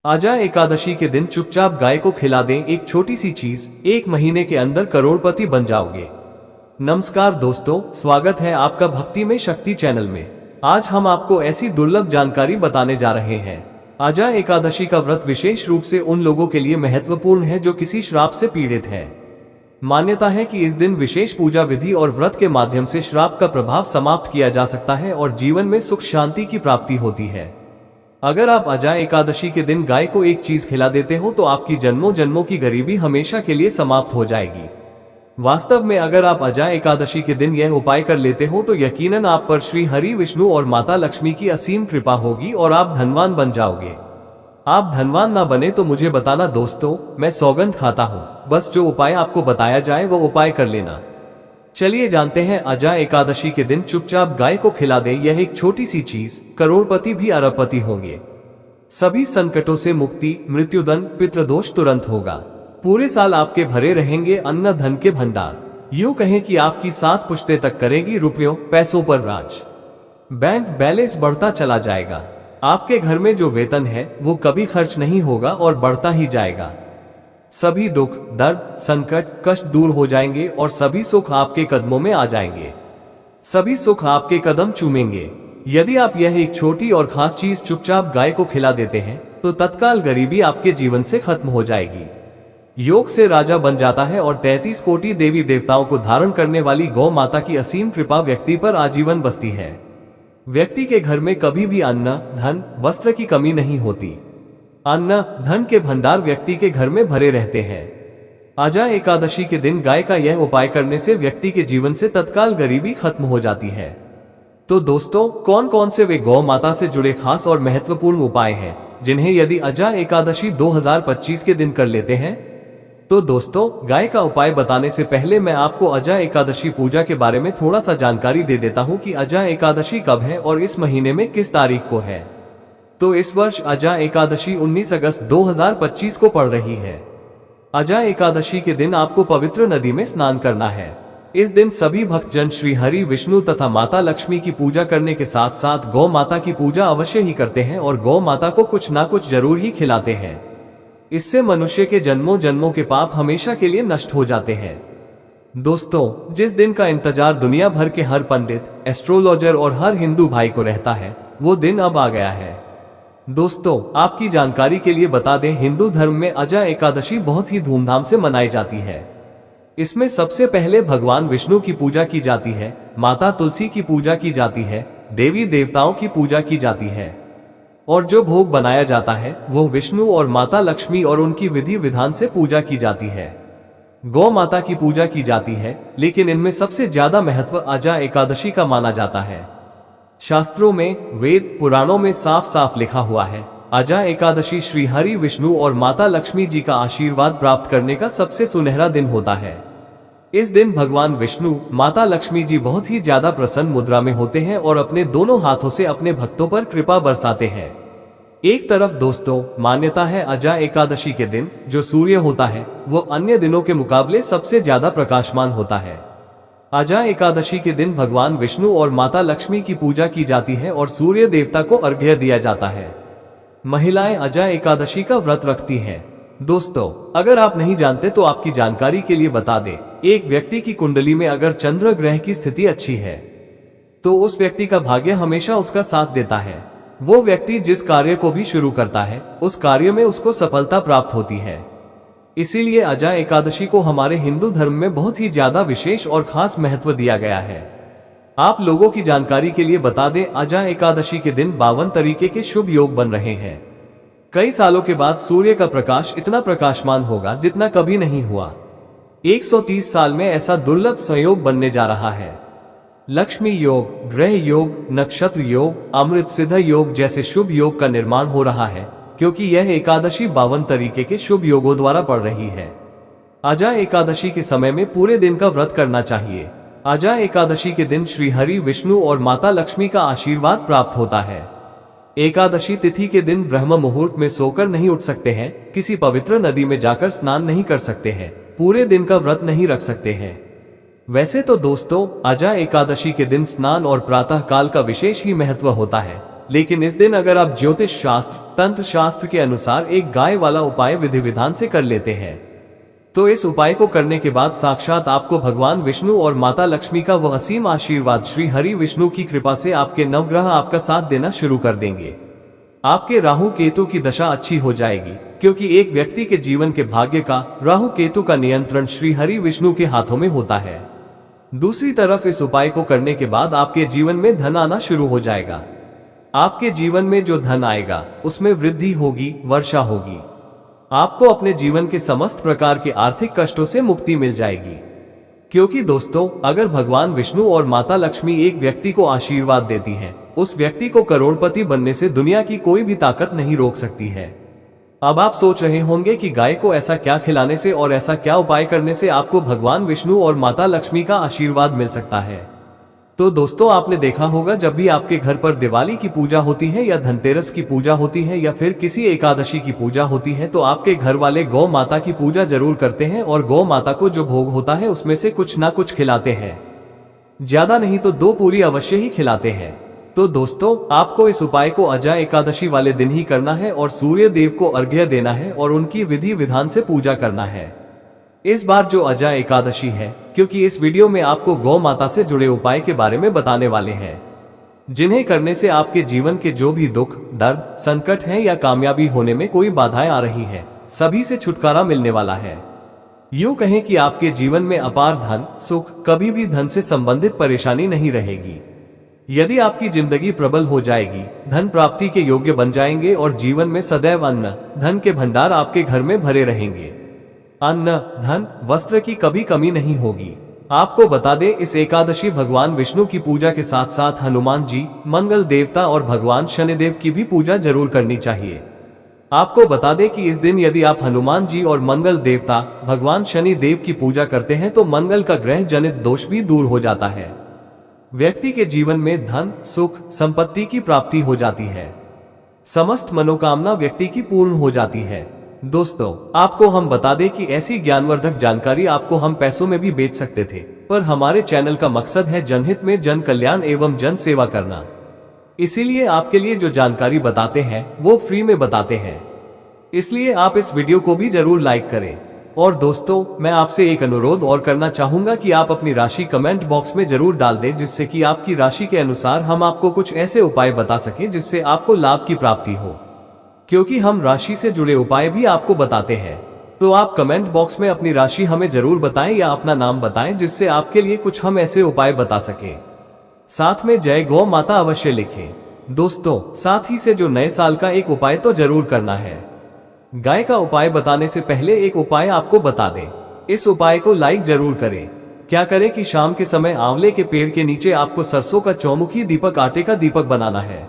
आजा एकादशी के दिन चुपचाप गाय को खिला दें एक छोटी सी चीज, 1 महीने के अंदर करोड़पति बन जाओगे। नमस्कार दोस्तों, स्वागत है आपका भक्ति में शक्ति चैनल में। आज हम आपको ऐसी दुर्लभ जानकारी बताने जा रहे हैं। आजा एकादशी का व्रत विशेष रूप से उन लोगों के लिए महत्वपूर्ण है जो किसी श्राप से पीड़ित हैं। मान्यता है कि इस दिन विशेष पूजा विधि और व्रत के माध्यम से श्राप का प्रभाव समाप्त किया जा सकता है और जीवन में सुख शांति की प्राप्ति होती है। अगर आप आजा एकादशी के दिन गाय को एक चीज खिला देते हो तो आपकी जन्मों जन्मों की गरीबी हमेशा के लिए समाप्त हो जाएगी। वास्तव में अगर आप आजा एकादशी के दिन यह उपाय कर लेते हो तो यकीनन आप पर श्री हरि विष्णु और माता लक्ष्मी की असीम कृपा होगी और आप धनवान बन जाओगे। आप धनवान ना बने तो मुझे बताना दोस्तों, मैं सौगंध खाता हूँ। बस जो उपाय आपको बताया जाए वो उपाय कर लेना। चलिए जानते हैं, आजा एकादशी के दिन चुपचाप गाय को खिला दे यह एक छोटी सी चीज, करोड़पति भी अरबपति होंगे। सभी संकटों से मुक्ति, मृत्युदंड, पितृदोष तुरंत होगा। पूरे साल आपके भरे रहेंगे अन्न धन के भंडार। यूं कहें कि आपकी 7 पुश्ते तक करेगी रुपयों पैसों पर राज। बैंक बैलेंस बढ़ता चला जाएगा। आपके घर में जो वेतन है वो कभी खर्च नहीं होगा और बढ़ता ही जाएगा। सभी दुख, दर्द, संकट, कष्ट दूर हो जाएंगे और सभी सुख आपके कदमों में आ जाएंगे। सभी सुख आपके कदम चूमेंगे। यदि आप यह एक छोटी और खास चीज चुपचाप गाय को खिला देते हैं तो तत्काल गरीबी आपके जीवन से खत्म हो जाएगी। योग से राजा बन जाता है और 33 कोटि देवी देवताओं को धारण करने वाली गौ माता की असीम कृपा व्यक्ति पर आजीवन बसती है। व्यक्ति के घर में कभी भी अन्न, धन, वस्त्र की कमी नहीं होती। अन्न धन के भंडार व्यक्ति के घर में भरे रहते हैं। आजा एकादशी के दिन गाय का यह उपाय करने से व्यक्ति के जीवन से तत्काल गरीबी खत्म हो जाती है। तो दोस्तों, कौन कौन से वे गौ माता से जुड़े खास और महत्वपूर्ण उपाय हैं जिन्हें यदि आजा एकादशी 2025 के दिन कर लेते हैं? तो दोस्तों, गाय का उपाय बताने से पहले मैं आपको आजा एकादशी पूजा के बारे में थोड़ा सा जानकारी दे देता हूँ कि आजा एकादशी कब है और इस महीने में किस तारीख को है। तो इस वर्ष आजा एकादशी 19 अगस्त 2025 को पड़ रही है। आजा एकादशी के दिन आपको पवित्र नदी में स्नान करना है। इस दिन सभी भक्तजन श्री हरि विष्णु तथा माता लक्ष्मी की पूजा करने के साथ साथ गौ माता की पूजा अवश्य ही करते हैं और गौ माता को कुछ ना कुछ जरूर ही खिलाते हैं। इससे मनुष्य के जन्मों जन्मों के पाप हमेशा के लिए नष्ट हो जाते हैं। दोस्तों, जिस दिन का इंतजार दुनिया भर के हर पंडित, एस्ट्रोलॉजर और हर हिंदू भाई को रहता है, वो दिन अब आ गया है। दोस्तों, आपकी जानकारी के लिए बता दें, हिंदू धर्म में आजा एकादशी बहुत ही धूमधाम से मनाई जाती है। इसमें सबसे पहले भगवान विष्णु की पूजा की जाती है, माता तुलसी की पूजा की जाती है, देवी देवताओं की पूजा की जाती है और जो भोग बनाया जाता है वो विष्णु और माता लक्ष्मी और उनकी विधि विधान से पूजा की जाती है। गौ माता की पूजा की जाती है, लेकिन इनमें सबसे ज्यादा महत्व आजा एकादशी का माना जाता है। शास्त्रों में, वेद पुराणों में साफ साफ लिखा हुआ है, आजा एकादशी श्री हरि विष्णु और माता लक्ष्मी जी का आशीर्वाद प्राप्त करने का सबसे सुनहरा दिन होता है। इस दिन भगवान विष्णु, माता लक्ष्मी जी बहुत ही ज्यादा प्रसन्न मुद्रा में होते हैं और अपने दोनों हाथों से अपने भक्तों पर कृपा बरसाते हैं। एक तरफ दोस्तों, मान्यता है आजा एकादशी के दिन जो सूर्य होता है वो अन्य दिनों के मुकाबले सबसे ज्यादा प्रकाशमान होता है। आजा एकादशी के दिन भगवान विष्णु और माता लक्ष्मी की पूजा की जाती है और सूर्य देवता को अर्घ्य दिया जाता है। महिलाएं आजा एकादशी का व्रत रखती हैं। दोस्तों, अगर आप नहीं जानते तो आपकी जानकारी के लिए बता दें, एक व्यक्ति की कुंडली में अगर चंद्र ग्रह की स्थिति अच्छी है तो उस व्यक्ति का भाग्य हमेशा उसका साथ देता है। वो व्यक्ति जिस कार्य को भी शुरू करता है उस कार्य में उसको सफलता प्राप्त होती है। इसीलिए आजा एकादशी को हमारे हिंदू धर्म में बहुत ही ज्यादा विशेष और खास महत्व दिया गया है। आप लोगों की जानकारी के लिए बता दें, आजा एकादशी के दिन 52 तरीके के शुभ योग बन रहे हैं। कई सालों के बाद सूर्य का प्रकाश इतना प्रकाशमान होगा जितना कभी नहीं हुआ। 130 साल में ऐसा दुर्लभ संयोग बनने जा रहा है। लक्ष्मी योग, ग्रह योग, नक्षत्र योग, अमृत सिद्ध योग जैसे शुभ योग का निर्माण हो रहा है क्योंकि यह एकादशी 52 तरीके के शुभ योगों द्वारा पड़ रही है। आजा एकादशी के समय में पूरे दिन का व्रत करना चाहिए। आजा एकादशी के दिन श्री हरि विष्णु और माता लक्ष्मी का आशीर्वाद प्राप्त होता है। एकादशी तिथि के दिन ब्रह्म मुहूर्त में सोकर नहीं उठ सकते हैं, किसी पवित्र नदी में जाकर स्नान नहीं कर सकते हैं, पूरे दिन का व्रत नहीं रख सकते हैं। वैसे तो दोस्तों, आजा एकादशी के दिन स्नान और प्रातः काल का विशेष ही महत्व होता है, लेकिन इस दिन अगर आप ज्योतिष शास्त्र, तंत्र शास्त्र के अनुसार एक गाय वाला उपाय विधि विधान से कर लेते हैं, तो इस उपाय को करने के बाद साक्षात आपको भगवान विष्णु और माता लक्ष्मी का वह असीम आशीर्वाद, श्री हरि विष्णु की कृपा से आपके नवग्रह आपका साथ देना शुरू कर देंगे। आपके राहु केतु की दशा अच्छी हो जाएगी, क्योंकि एक व्यक्ति के जीवन के भाग्य का, राहु केतु का नियंत्रण श्री हरि विष्णु के हाथों में होता है। दूसरी तरफ इस उपाय को करने के बाद आपके जीवन में धन आना शुरू हो जाएगा। आपके जीवन में जो धन आएगा उसमें वृद्धि होगी, वर्षा होगी। आपको अपने जीवन के समस्त प्रकार के आर्थिक कष्टों से मुक्ति मिल जाएगी। क्योंकि दोस्तों, अगर भगवान विष्णु और माता लक्ष्मी एक व्यक्ति को आशीर्वाद देती हैं, उस व्यक्ति को करोड़पति बनने से दुनिया की कोई भी ताकत नहीं रोक सकती है। अब आप सोच रहे होंगे कि गाय को ऐसा क्या खिलाने से और ऐसा क्या उपाय करने से आपको भगवान विष्णु और माता लक्ष्मी का आशीर्वाद मिल सकता है। तो दोस्तों, आपने देखा होगा जब भी आपके घर पर दिवाली की पूजा होती है या धनतेरस की पूजा होती है या फिर किसी एकादशी की पूजा होती है, तो आपके घर वाले गौ माता की पूजा जरूर करते हैं और गौ माता को जो भोग होता है उसमें से कुछ ना कुछ खिलाते हैं। ज्यादा नहीं तो 2 पूरी अवश्य ही खिलाते हैं। तो दोस्तों, आपको इस उपाय को अजय एकादशी वाले दिन ही करना है और सूर्य देव को अर्घ्य देना है और उनकी विधि विधान से पूजा करना है। इस बार जो अजय एकादशी है, क्योंकि इस वीडियो में आपको गौ माता से जुड़े उपाय के बारे में बताने वाले हैं, जिन्हें करने से आपके जीवन के जो भी दुख, दर्द, संकट हैं या कामयाबी होने में कोई बाधाएं आ रही हैं, सभी से छुटकारा मिलने वाला है। यूं कहें कि आपके जीवन में अपार धन, सुख, कभी भी धन से संबंधित परेशानी नहीं रहेगी। यदि आपकी जिंदगी प्रबल हो जाएगी, धन प्राप्ति के योग्य बन जाएंगे और जीवन में सदैव अन्न, धन के भंडार आपके घर में भरे रहेंगे। अन्न, धन, वस्त्र की कभी कमी नहीं होगी। आपको बता दें, इस एकादशी भगवान विष्णु की पूजा के साथ साथ हनुमान जी, मंगल देवता और भगवान शनिदेव की भी पूजा जरूर करनी चाहिए। आपको बता दें कि इस दिन यदि आप हनुमान जी और मंगल देवता, भगवान शनि देव की पूजा करते हैं तो मंगल का ग्रह जनित दोष भी दूर हो जाता है। व्यक्ति के जीवन में धन, सुख, संपत्ति की प्राप्ति हो जाती है। समस्त मनोकामना व्यक्ति की पूर्ण हो जाती है। दोस्तों, आपको हम बता दें कि ऐसी ज्ञानवर्धक जानकारी आपको हम पैसों में भी बेच सकते थे, पर हमारे चैनल का मकसद है जनहित में जन कल्याण एवं जन सेवा करना। इसीलिए आपके लिए जो जानकारी बताते हैं वो फ्री में बताते हैं। इसलिए आप इस वीडियो को भी जरूर लाइक करें। और दोस्तों, मैं आपसे एक अनुरोध और करना चाहूंगा कि आप अपनी राशि कमेंट बॉक्स में जरूर डाल दें, जिससे कि आपकी राशि के अनुसार हम आपको कुछ ऐसे उपाय बता सकें जिससे आपको लाभ की प्राप्ति हो। क्योंकि हम राशि से जुड़े उपाय भी आपको बताते हैं, तो आप कमेंट बॉक्स में अपनी राशि हमें जरूर बताएं या अपना नाम बताएं, जिससे आपके लिए कुछ हम ऐसे उपाय बता सकें। साथ में जय गौ माता अवश्य लिखें। दोस्तों, साथ ही से जो नए साल का एक उपाय तो जरूर करना है। गाय का उपाय बताने से पहले एक उपाय आपको बता दें। इस उपाय को लाइक जरूर करें। क्या करें कि शाम के समय आंवले के पेड़ के नीचे आपको सरसों का चौमुखी दीपक, आटे का दीपक बनाना है।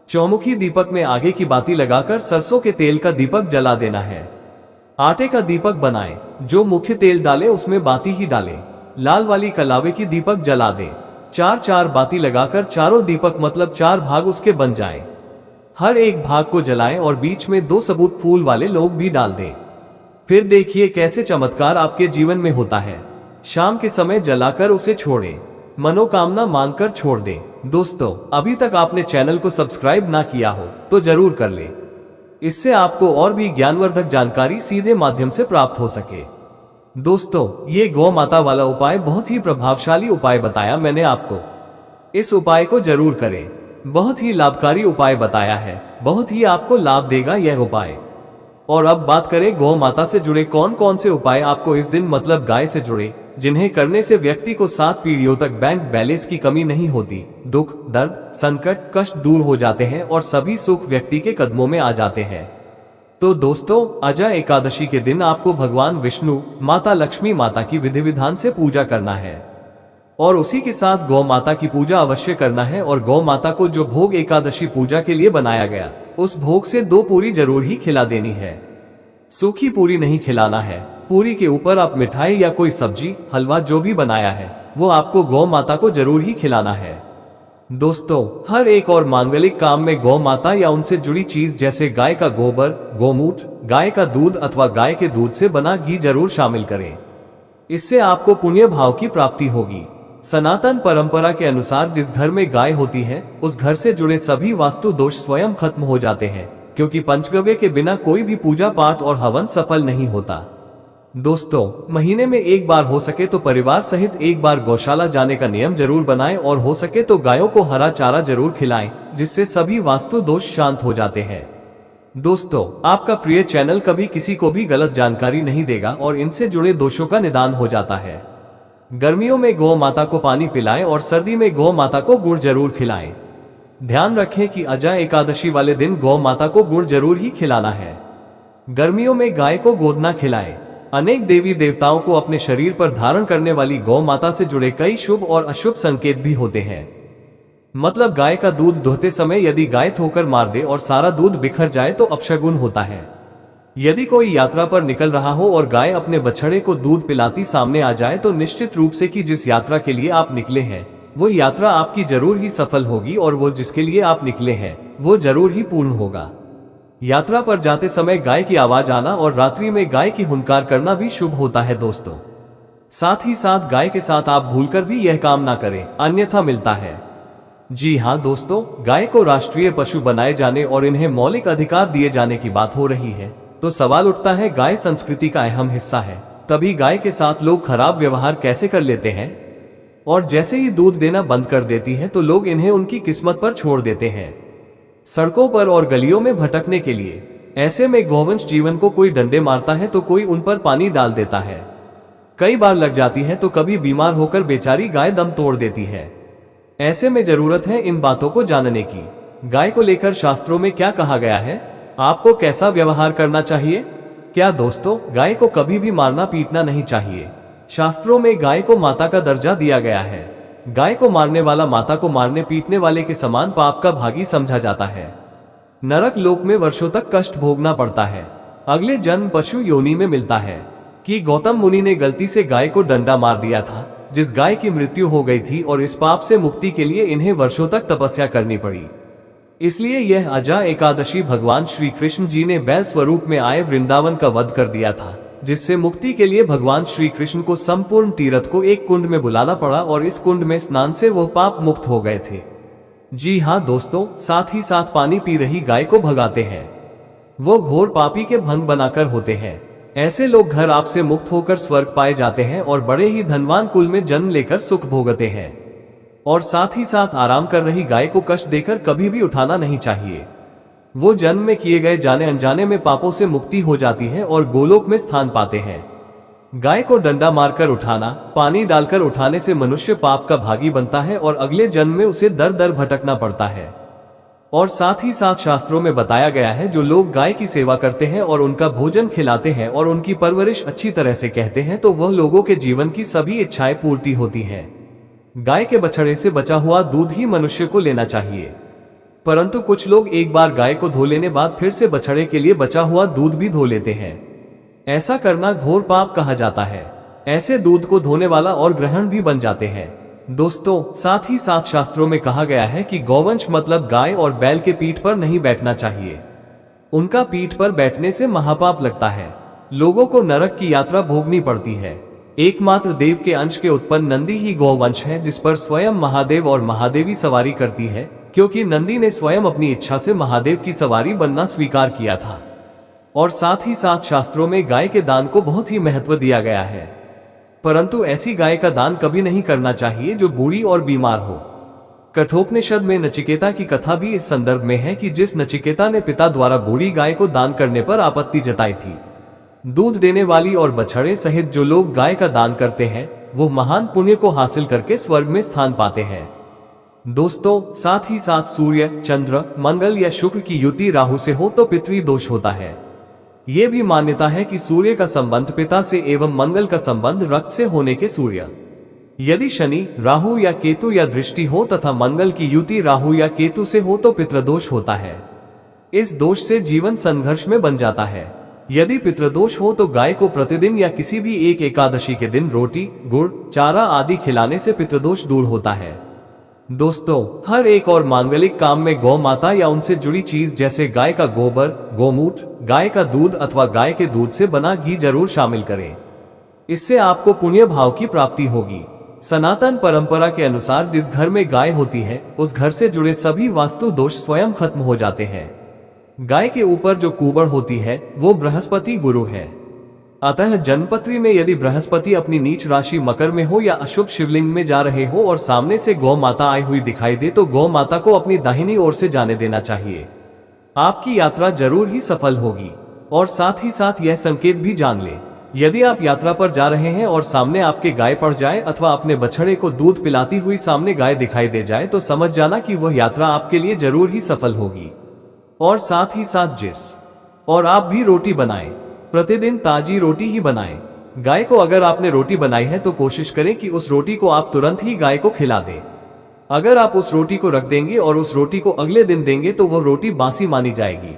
चौमुखी दीपक में आगे की बाती लगाकर सरसों के तेल का दीपक जला देना है। आटे का दीपक बनाएं, जो मुख्य तेल डाले उसमें बाती ही डालें। लाल वाली कलावे की दीपक जला दें। 4-4 बाती लगाकर चारों दीपक मतलब 4 भाग उसके बन जाएं। हर एक भाग को जलाएं और बीच में 2 सबूत फूल वाले लोग भी डाल दें। फिर देखिए कैसे चमत्कार आपके जीवन में होता है। शाम के समय जलाकर उसे छोड़ें, मनोकामना मांगकर छोड़ दें। दोस्तों, अभी तक आपने चैनल को सब्सक्राइब ना किया हो तो जरूर कर ले। इससे आपको और भी ज्ञानवर्धक जानकारी सीधे माध्यम से प्राप्त हो सके। दोस्तों, ये गौ माता वाला उपाय बहुत ही प्रभावशाली उपाय बताया मैंने आपको। इस उपाय को जरूर करें। बहुत ही लाभकारी उपाय बताया है, बहुत ही आपको लाभ देगा यह उपाय। और अब बात करें गौ माता से जुड़े कौन कौन से उपाय आपको इस दिन मतलब गाय से जुड़े, जिन्हें करने से व्यक्ति को 7 पीढ़ियों तक बैंक बैलेंस की कमी नहीं होती, दुख, दर्द, संकट, कष्ट दूर हो जाते हैं और सभी सुख व्यक्ति के कदमों में आ जाते हैं। तो दोस्तों, अजय एकादशी के दिन आपको भगवान विष्णु, माता लक्ष्मी माता की विधि विधान से पूजा करना है और उसी के साथ गौ माता की पूजा अवश्य करना है। और गौ माता को जो भोग एकादशी पूजा के लिए बनाया गया, उस भोग से 2 पूरी जरूर ही खिला देनी है। सूखी पूरी नहीं खिलाना है। पूरी के ऊपर आप मिठाई या कोई सब्जी, हलवा जो भी बनाया है वो आपको गौ माता को जरूर ही खिलाना है। दोस्तों, हर एक और मांगलिक काम में गौ माता या उनसे जुड़ी चीज जैसे गाय का गोबर, गोमूत्र, गाय का दूध अथवा गाय के दूध से बना घी जरूर शामिल करें। इससे आपको पुण्य भाव की प्राप्ति होगी। सनातन परंपरा के अनुसार जिस घर में गाय होती है उस घर से जुड़े सभी वास्तु दोष स्वयं खत्म हो जाते हैं, क्योंकि पंचगव्य के बिना कोई भी पूजा पाठ और हवन सफल नहीं होता। दोस्तों, महीने में एक बार हो सके तो परिवार सहित एक बार गौशाला जाने का नियम जरूर बनाएं और हो सके तो गायों को हरा चारा जरूर खिलाएं, जिससे सभी वास्तु दोष शांत हो जाते हैं। दोस्तों, आपका प्रिय चैनल कभी किसी को भी गलत जानकारी नहीं देगा और इनसे जुड़े दोषों का निदान हो जाता है। गर्मियों में गौ माता को पानी पिलाएं और सर्दी में गौ माता को गुड़ जरूर खिलाएं। ध्यान रखें कि अजा एकादशी वाले दिन गौ माता को गुड़ जरूर ही खिलाना है। गर्मियों में गाय को गोदना खिलाएं। अनेक देवी देवताओं को अपने शरीर पर धारण करने वाली गौ माता से जुड़े कई शुभ और अशुभ संकेत भी होते हैं। मतलब गाय का दूध दोहते समय यदि गाय ठोकर मार दे और सारा दूध बिखर जाए तो अपशगुन होता है। यदि कोई यात्रा पर निकल रहा हो और गाय अपने बछड़े को दूध पिलाती सामने आ जाए तो निश्चित रूप से कि जिस यात्रा के लिए आप निकले हैं वो यात्रा आपकी जरूर ही सफल होगी और वो जिसके लिए आप निकले हैं वो जरूर ही पूर्ण होगा। यात्रा पर जाते समय गाय की आवाज आना और रात्रि में गाय की हुंकार करना भी शुभ होता है। दोस्तों, साथ ही साथ गाय के साथ आप भूलकर भी यह काम ना करें, अन्यथा मिलता है। जी हाँ दोस्तों, गाय को राष्ट्रीय पशु बनाए जाने और इन्हें मौलिक अधिकार दिए जाने की बात हो रही है तो सवाल उठता है, गाय संस्कृति का अहम हिस्सा है, तभी गाय के साथ लोग खराब व्यवहार कैसे कर लेते हैं और जैसे ही दूध देना बंद कर देती है तो लोग इन्हें उनकी किस्मत पर छोड़ देते हैं, सड़कों पर और गलियों में भटकने के लिए। ऐसे में गौवंश जीवन को कोई डंडे मारता है तो कोई उन पर पानी डाल देता है। कई बार लग जाती है तो कभी बीमार होकर बेचारी गाय दम तोड़ देती है। ऐसे में जरूरत है इन बातों को जानने की। गाय को लेकर शास्त्रों में क्या कहा गया है, आपको कैसा व्यवहार करना चाहिए? क्या दोस्तों, गाय को कभी भी मारना पीटना नहीं चाहिए। शास्त्रों में गाय को माता का दर्जा दिया गया है। गाय को मारने वाला माता को मारने पीटने वाले के समान पाप का भागी समझा जाता है। नरक लोक में वर्षों तक कष्ट भोगना पड़ता है। अगले जन्म पशु योनि में मिलता है। कि गौतम मुनि ने गलती से गाय को डंडा मार दिया था, जिस गाय की मृत्यु हो गई थी और इस पाप से मुक्ति के लिए इन्हें वर्षों तक तपस्या करनी पड़ी। इसलिए यह अजा एकादशी भगवान श्री कृष्ण जी ने बैल स्वरूप में आए वृंदावन का वध कर दिया था, जिससे मुक्ति के लिए भगवान श्री कृष्ण को संपूर्ण तीर्थ को एक कुंड में बुलाना पड़ा और इस कुंड में स्नान से वो पाप मुक्त हो गए थे। जी हाँ दोस्तों, साथ ही साथ पानी पी रही गाय को भगाते हैं। वो घोर पापी के भंग बनाकर होते हैं। ऐसे लोग घर आपसे मुक्त होकर स्वर्ग पाए जाते हैं और बड़े ही धनवान कुल में जन्म लेकर सुख भोगते हैं। और साथ ही साथ आराम कर रही गाय को कष्ट देकर कभी भी उठाना नहीं चाहिए। वो जन्म में किए गए जाने अनजाने में पापों से मुक्ति हो जाती है और गोलोक में स्थान पाते हैं। गाय को डंडा मारकर उठाना, पानी डालकर उठाने से मनुष्य पाप का भागी बनता है और अगले जन्म में उसे दर दर भटकना पड़ता है। और साथ ही साथ शास्त्रों में बताया गया है, जो लोग गाय की सेवा करते हैं और उनका भोजन खिलाते हैं और उनकी परवरिश अच्छी तरह से कहते हैं तो वह लोगों के जीवन की सभी इच्छाएं पूर्ति होती हैं। गाय के बछड़े से बचा हुआ दूध ही मनुष्य को लेना चाहिए, परंतु कुछ लोग एक बार गाय को धो लेने बाद फिर से बछड़े के लिए बचा हुआ दूध भी धो लेते हैं। ऐसा करना घोर पाप कहा जाता है। ऐसे दूध को धोने वाला और ग्रहण भी बन जाते हैं। दोस्तों, साथ ही साथ शास्त्रों में कहा गया है कि गौवंश मतलब गाय और बैल के पीठ पर नहीं बैठना चाहिए। उनका पीठ पर बैठने से महापाप लगता है। लोगों को नरक की यात्रा भोगनी पड़ती है। एकमात्र देव के अंश के उत्पन्न नंदी ही गौवंश है, जिस पर स्वयं महादेव और महादेवी सवारी करती है, क्योंकि नंदी ने स्वयं अपनी इच्छा से महादेव की सवारी बनना स्वीकार किया था। और साथ ही साथ शास्त्रों में गाय के दान को बहुत ही महत्व दिया गया है, परंतु ऐसी गाय का दान कभी नहीं करना चाहिए जो बूढ़ी और बीमार हो। कठोपनिषद में नचिकेता की कथा भी इस संदर्भ में है कि जिस नचिकेता ने पिता द्वारा बूढ़ी गाय को दान करने पर आपत्ति जताई थी। दूध देने वाली और बछड़े सहित जो लोग गाय का दान करते हैं वो महान पुण्य को हासिल करके स्वर्ग में स्थान पाते हैं। दोस्तों, साथ ही साथ सूर्य, चंद्र, मंगल या शुक्र की युति राहु से हो तो पितृदोष होता है। ये भी मान्यता है कि सूर्य का संबंध पिता से एवं मंगल का संबंध रक्त से होने के सूर्य, यदि शनि, राहु या केतु या दृष्टि हो तथा मंगल की युति राहु या केतु से हो तो पितृदोष होता है। इस दोष से जीवन संघर्ष में बन जाता है। यदि पितृदोष हो तो गाय को प्रतिदिन या किसी भी एक एकादशी के दिन रोटी, गुड़, चारा आदि खिलाने से पितृदोष दूर होता है। दोस्तों, हर एक और मांगलिक काम में गौ माता या उनसे जुड़ी चीज जैसे गाय का गोबर, गोमूत्र, गाय का दूध अथवा गाय के दूध से बना घी जरूर शामिल करें। इससे आपको पुण्य भाव की प्राप्ति होगी। सनातन परंपरा के अनुसार जिस घर में गाय होती है उस घर से जुड़े सभी वास्तु दोष स्वयं खत्म हो जाते हैं। गाय के ऊपर जो कुबड़ होती है वो बृहस्पति गुरु है। अतः जन्मपत्री में यदि बृहस्पति अपनी नीच राशि मकर में हो या अशुभ शिवलिंग में जा रहे हो और सामने से गौ माता आई हुई दिखाई दे तो गौ माता को अपनी दाहिनी ओर से जाने देना चाहिए। आपकी यात्रा जरूर ही सफल होगी। और साथ ही साथ यह संकेत भी जान ले, यदि आप यात्रा पर जा रहे हैं और सामने आपके गाय पड़ जाए अथवा अपने बछड़े को दूध पिलाती हुई सामने गाय दिखाई दे जाए तो समझ जाना कि वह यात्रा आपके लिए जरूर ही सफल होगी। और साथ ही साथ और आप भी रोटी बनाएं, प्रतिदिन ताजी रोटी ही बनाएं। गाय को अगर आपने रोटी बनाई है तो कोशिश करें कि उस रोटी को आप तुरंत ही गाय को खिला दें। अगर आप उस रोटी को रख देंगे और उस रोटी को अगले दिन देंगे तो वह रोटी बासी मानी जाएगी।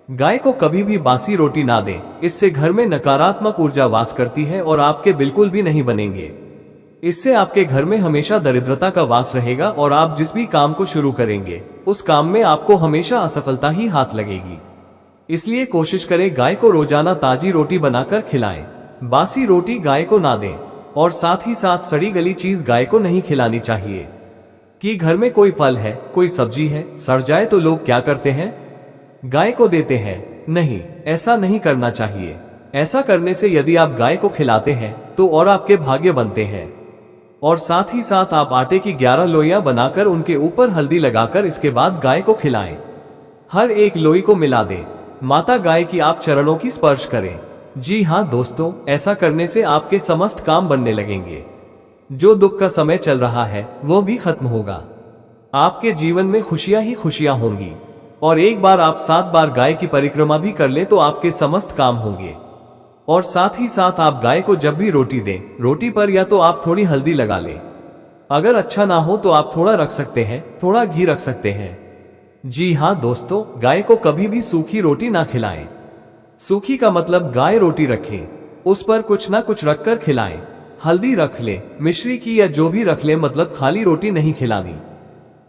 गाय को कभी भी बासी रोटी ना दें, इससे घर में नकारात्मक ऊर्जा वास करती है और आपके बिल्कुल भी नहीं बनेंगे। इससे आपके घर में हमेशा दरिद्रता का वास रहेगा और आप जिस भी काम को शुरू करेंगे उस काम में आपको हमेशा असफलता ही हाथ लगेगी। इसलिए कोशिश करें गाय को रोजाना ताजी रोटी बनाकर खिलाएं। बासी रोटी गाय को ना दें और साथ ही साथ सड़ी गली चीज गाय को नहीं खिलानी चाहिए। कि घर में कोई फल है, कोई सब्जी है, सड़ जाए तो लोग क्या करते हैं, गाय को देते हैं। नहीं, ऐसा नहीं करना चाहिए। ऐसा करने से यदि आप गाय को खिलाते हैं तो और आपके भाग्य बनते हैं। और साथ ही साथ आप आटे की 11 लोइयां बनाकर उनके ऊपर हल्दी लगाकर इसके बाद गाय को खिलाएं। हर एक लोई को मिला दें। माता गाय की आप चरणों की स्पर्श करें। जी हाँ दोस्तों, ऐसा करने से आपके समस्त काम बनने लगेंगे। जो दुख का समय चल रहा है वो भी खत्म होगा। आपके जीवन में खुशियां ही खुशियां होंगी। और एक बार आप 7 बार गाय की परिक्रमा भी कर लें तो आपके समस्त काम होंगे। और साथ ही साथ आप गाय को जब भी रोटी दें, रोटी पर या तो आप थोड़ी हल्दी लगा लें। अगर अच्छा ना हो तो आप थोड़ा रख सकते हैं, थोड़ा घी रख सकते हैं। जी हाँ दोस्तों, गाय को कभी भी सूखी रोटी ना खिलाएं। सूखी का मतलब गाय रोटी रखे, उस पर कुछ ना कुछ रखकर खिलाएं। हल्दी रख ले, मिश्री की या जो भी रख ले, मतलब खाली रोटी नहीं खिलानी।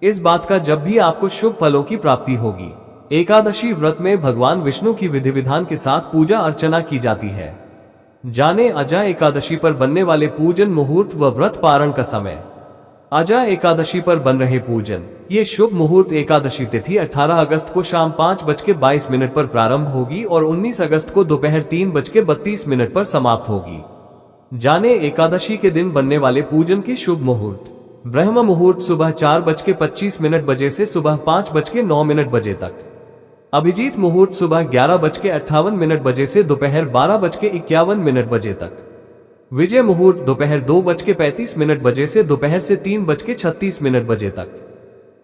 इस बात का जब भी आपको शुभ फलों की प्राप्ति होगी। एकादशी व्रत में भगवान विष्णु की विधि विधान के साथ पूजा अर्चना की जाती है। जाने अजा एकादशी पर बनने वाले पूजन मुहूर्त व व्रत पारण का समय। अजा एकादशी पर बन रहे पूजन, ये शुभ मुहूर्त एकादशी तिथि 18 अगस्त को शाम 5:22 पर प्रारंभ होगी और 19 अगस्त को दोपहर 3:32 पर समाप्त होगी। जाने एकादशी के दिन बनने वाले पूजन के शुभ मुहूर्त। ब्रह्म मुहूर्त सुबह 4:25 से सुबह 5:09 तक। अभिजीत मुहूर्त सुबह 11:58 से दोपहर 12:51 तक। विजय मुहूर्त दोपहर 2:35 से दोपहर से 3:36 तक।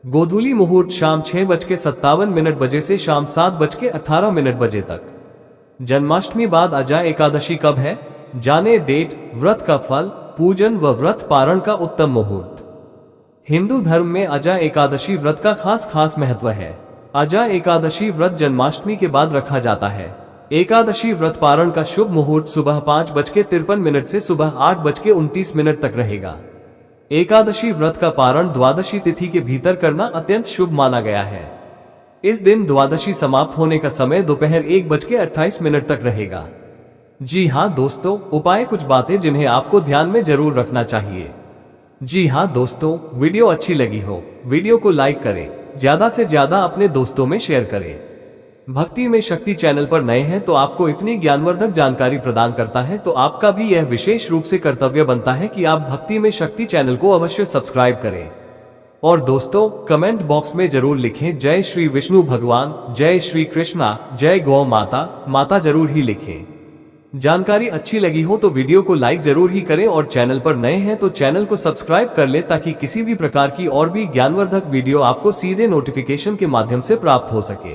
गोधूली मुहूर्त शाम 6:57 से शाम 7:18 तक। जन्माष्टमी बाद अजा एकादशी कब है, जाने डेट, व्रत का फल, पूजन व व्रत पारण का उत्तम मुहूर्त। हिंदू धर्म में अजा एकादशी व्रत का खास महत्व है। अजा एकादशी व्रत जन्माष्टमी के बाद रखा जाता है। एकादशी व्रत पारण का शुभ मुहूर्त सुबह 5:53 से सुबह 8:29 तक रहेगा। एकादशी व्रत का पारण द्वादशी तिथि के भीतर करना अत्यंत शुभ माना गया है। इस दिन द्वादशी समाप्त होने का समय दोपहर 1:28 तक रहेगा। जी हाँ दोस्तों, उपाय कुछ बातें जिन्हें आपको ध्यान में जरूर रखना चाहिए। जी हाँ दोस्तों, वीडियो अच्छी लगी हो, वीडियो को लाइक करें, ज्यादा से ज्यादा अपने दोस्तों में शेयर करें। भक्ति में शक्ति चैनल पर नए हैं तो आपको इतनी ज्ञानवर्धक जानकारी प्रदान करता है तो आपका भी यह विशेष रूप से कर्तव्य बनता है कि आप भक्ति में शक्ति चैनल को अवश्य सब्सक्राइब करें। और दोस्तों, कमेंट बॉक्स में जरूर लिखें जय श्री विष्णु भगवान, जय श्री कृष्णा, जय गौ माता, माता जरूर ही लिखें। जानकारी अच्छी लगी हो तो वीडियो को लाइक जरूर ही करें और चैनल पर नए हैं तो चैनल को सब्सक्राइब कर ले ताकि किसी भी प्रकार की और भी ज्ञानवर्धक वीडियो आपको सीधे नोटिफिकेशन के माध्यम से प्राप्त हो सके।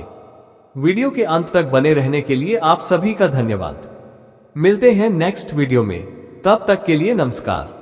वीडियो के अंत तक बने रहने के लिए आप सभी का धन्यवाद। मिलते हैं नेक्स्ट वीडियो में, तब तक के लिए नमस्कार।